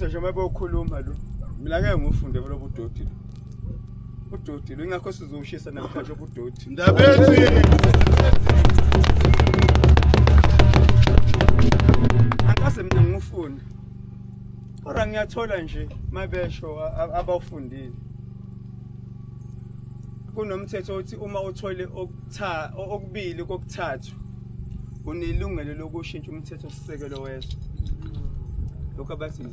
Nje mabekhuluma lo. Mina ngeke ngufunde lo budodi lo. Udodi lo ingakho sizoshisa namhlanje ubudodi. Ndebezitha. Angase mina ngifuna. Ora ngiyathola nje mabesho abawufundile. Kunomthetho othi uma uthole okubili kokuthathu unelungelo lokushintsha umthetho sisekelo wezwe. Lokho abathi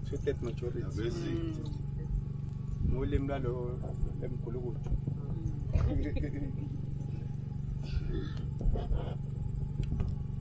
two-thirds majority. Ngolimi lalo emgulukudu.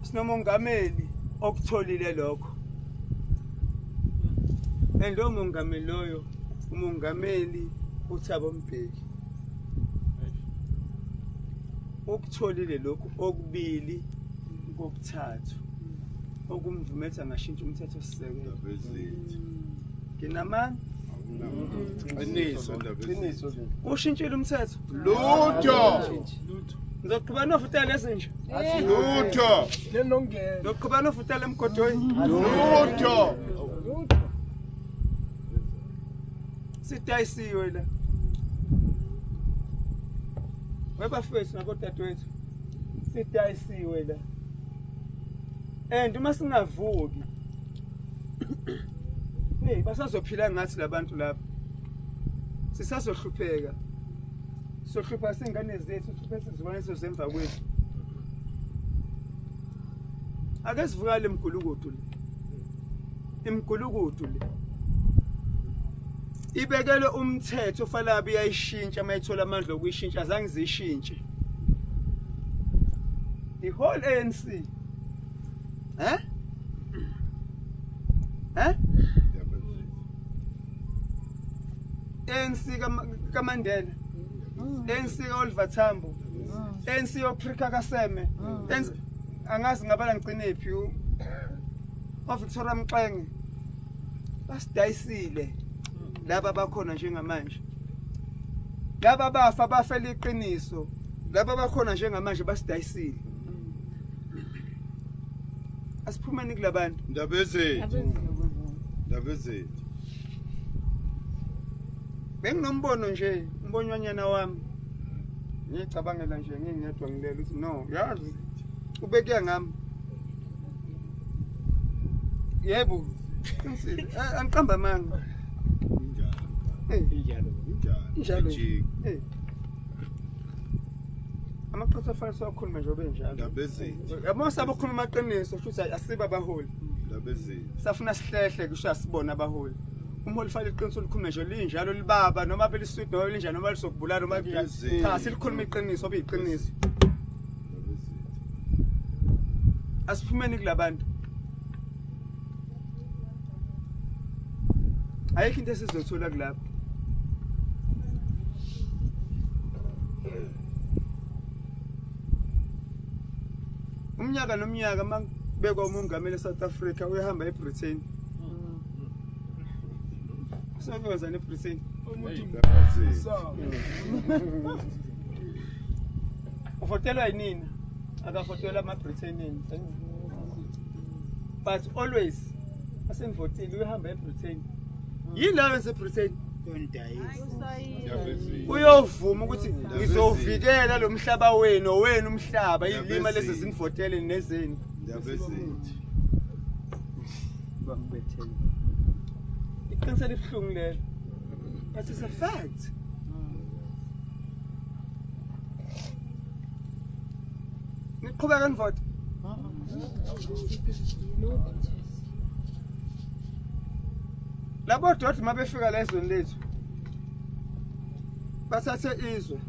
Sinomongameli okutholile lokho. Endo mongameli loyo umongameli uThabo Mbeki. Okutholile lokho okubili kokuthathu. Okumvumetha ngashintsha umthetho sisekelo. Nginamanga Qiniso. ushintshile umthetho. Lutho. Ngizoqhubana nofutela ezinje. Lutho. Ngizoqhubana nofutela emgodweni. Lutho. Sidayisiwe la. Webafethu nabodadewethu. Sidayisiwe la. Uma singavuki. Hey, basazophila ngathi labantu lapha. Sisazohlupheka. Sohlupha singane zethu, sihluphe sizibona semva kwethu. Ake sivuka lemgulukudu le. Imgulukudu le. Ibekele umthetho falabi yayishintsha mayithola amandla okuyishintsha azange zishintshe. The whole ANC. ANC kaMandela. ANC kaOliver Tambo. ANC oPrika Kaseme. Angazi ngabala ngicinephi Victoria Mxenge. Basidayisile laba bakhona njengamanje. Laba bafa bafela iqiniso. Laba bakhona njengamanje basidayisile. Asiphumeni kulabantu. Ndebezitha. Benginombono nje, umbonyanyana wami. Ngicabangela nje ngingedwa ngilela uthi no, yazi ubekuya ngami. Yebo. Angiqamba amanga. Njalo. Amaqhaza afana sokhuluma nje obenjalo. Ndebezitha. Yabo sabokhuluma amaqiniso futhi asiba abaholi. Ndebezitha. Safuna sihlehle kusho asibona abaholi. Umholi fale iqiniso likhulume nje linjalo libaba noma beliswidi noma linjani noma lisokubulala noma kunjani. Cha silikhuluma iqiniso obiyiqiniso. Asiphumeni kulabantu. Ayikho into esizothola kulapha. Umnyaka nomnyaka mangibekwa umongameli eSouth Africa uyahamba eBritain. Sokwenza neBritain. Ufotelwa yinini? Akafotelwa amaBritainians. But always asengivotile uyahamba eBritain. Yini wenze eBritain? Uyovuma ukuthi ngizovikela lo mhlaba wenu umhlaba ilima lezi zinifotele nezeni. Bangibethele. Iqiniso libhlungu lelo. But it's a fact. Niqhubeka nivote. Labo dot mabefika la ezweni lethu. Bathathe izwe.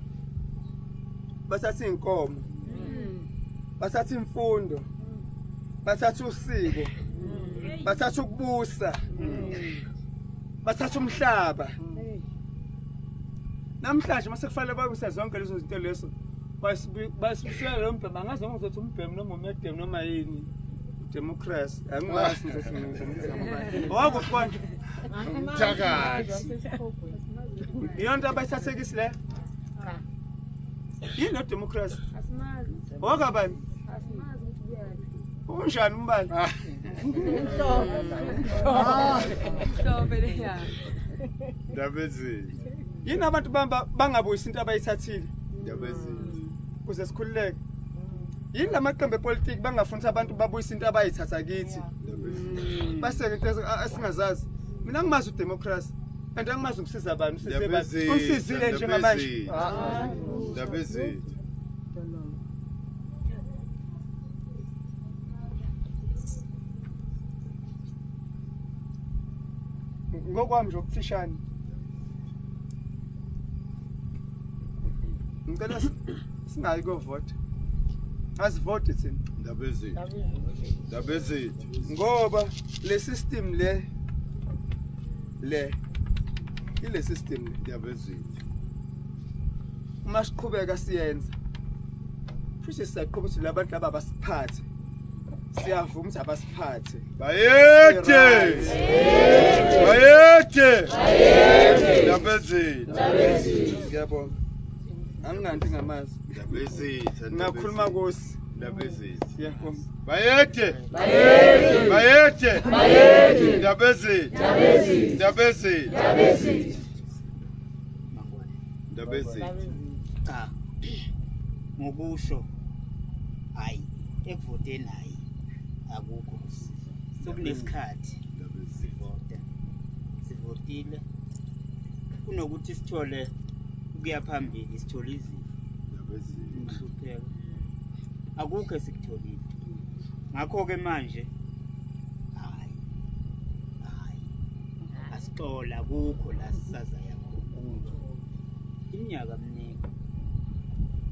Bathathe inkomo. Bathathe imfundo. Bathathe usiko. Bathathe ukubusa. Bathathe umhlaba. Namhlanje mase kufanele babisa zonke lezo zinto leso. Basibisela lo mbhemu angazi noma uzothi umbhemu noma umedem noma yini. Democracy. Angiwazi ngizothi ngizombiza. Wakuqonda. Umthakathi. Yonke abayithathekisi le. Yini democracy? Asimazi. Wakabani? Asimazi ukuthi kuyani. Unjani umbali? Ndebezitha. Yini abantu bangabuyisa into abayithathile Ndebezitha. kuze sikhululeke? Yini lamaqembu epolitiki bangafundisa abantu babuyisa into abayithatha kithi? Baseke into esingazazi. Mina ngimazi udemocracy. And angimazi ukusiza abantu, usize abantu. Unsizile njengamanje. Ndebezitha. Ngokwami nje ukufishane. Ngicela singayi vote. Asivote thina. Ndebezitha. Ndebezitha. Ngoba le system le ile system Ndebezitha. uma siqhubeka siyenza. Futhi sisaqhubeka ukuthi labantu laba basiphathe. Siyavuma ukuthi abasiphathe. Bayethe. Bayethe. Ndebezitha. Ngiyabonga. Anginganti ngamazi. Ndebezitha. Ngakhuluma Nkosi. Ndebezitha. Ngiyabonga. Bayethe. Bayethe. Bayethe. Bayethe. Ndebezitha. Ndebezitha. Ndebezitha. Cha. Ngokusho hayi ekuvoteni hayi akukho. Sokunesikhathi sivotile. Kunokuthi sithole ukuya phambili sithole izifo. Ngihlupheka. Akukho esikutholile. Ngakho ke manje hayi asixola akukho la sisaza yakho. Iminyaka eminingi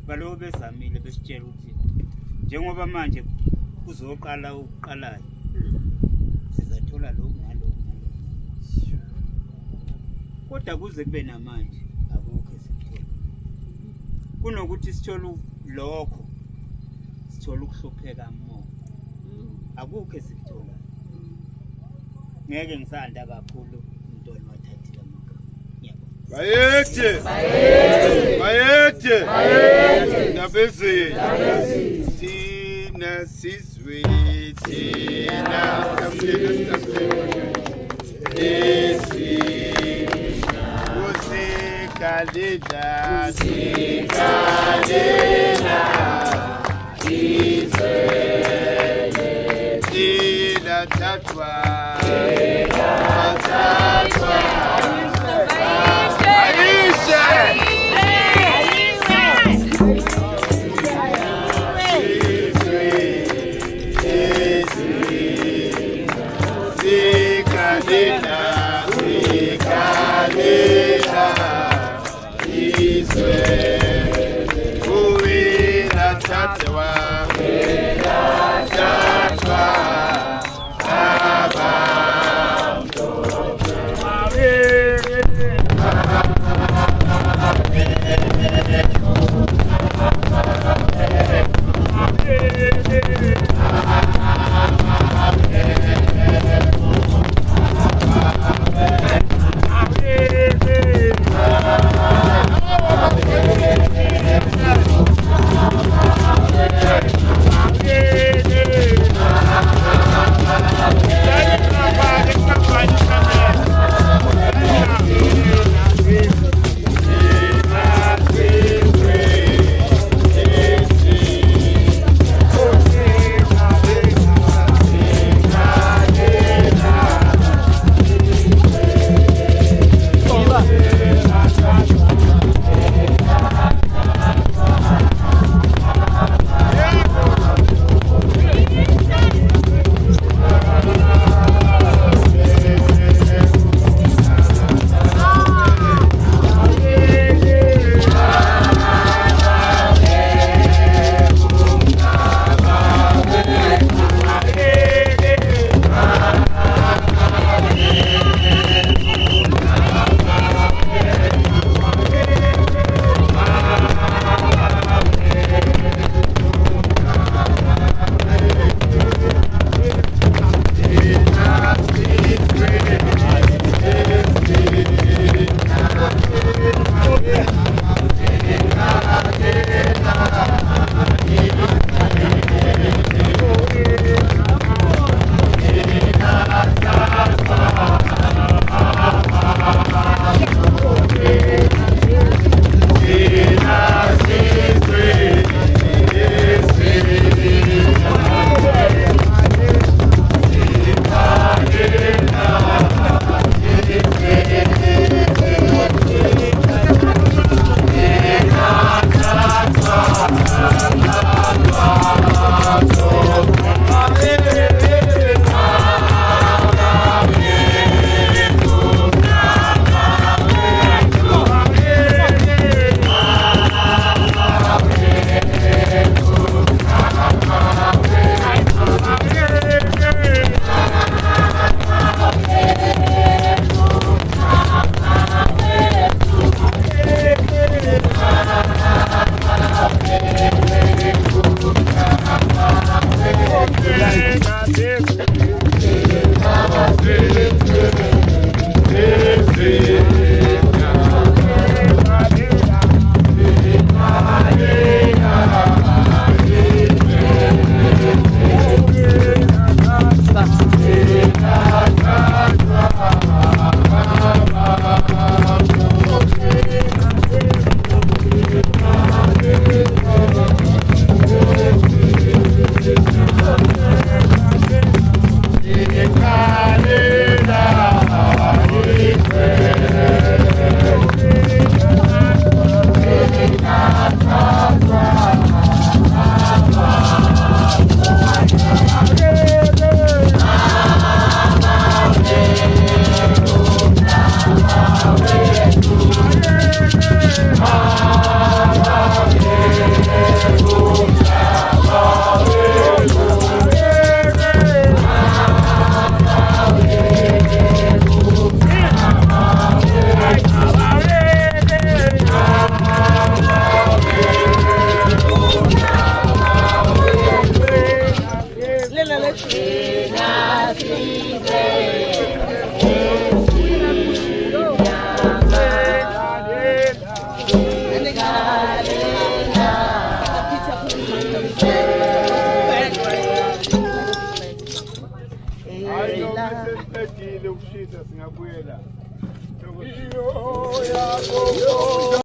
balobo bezamile besitshela ukuthi njengoba manje kuzoqala ukuqalayo sizathola lokho nalokho. Kodwa kuze kube namanje akukho esikuthola. Kunokuthi sithole lokho sithola ukuhlupheka mo. Akukho esikuthola. Ngeke ngisanda kakhulu uMntwana wathathile amagama. Ngiyabonga. Bayethe. Bayethe. Ndebezitha. Thina sizwe thina sikaLena thina thathwa Yeah. ukushisa singabuyela.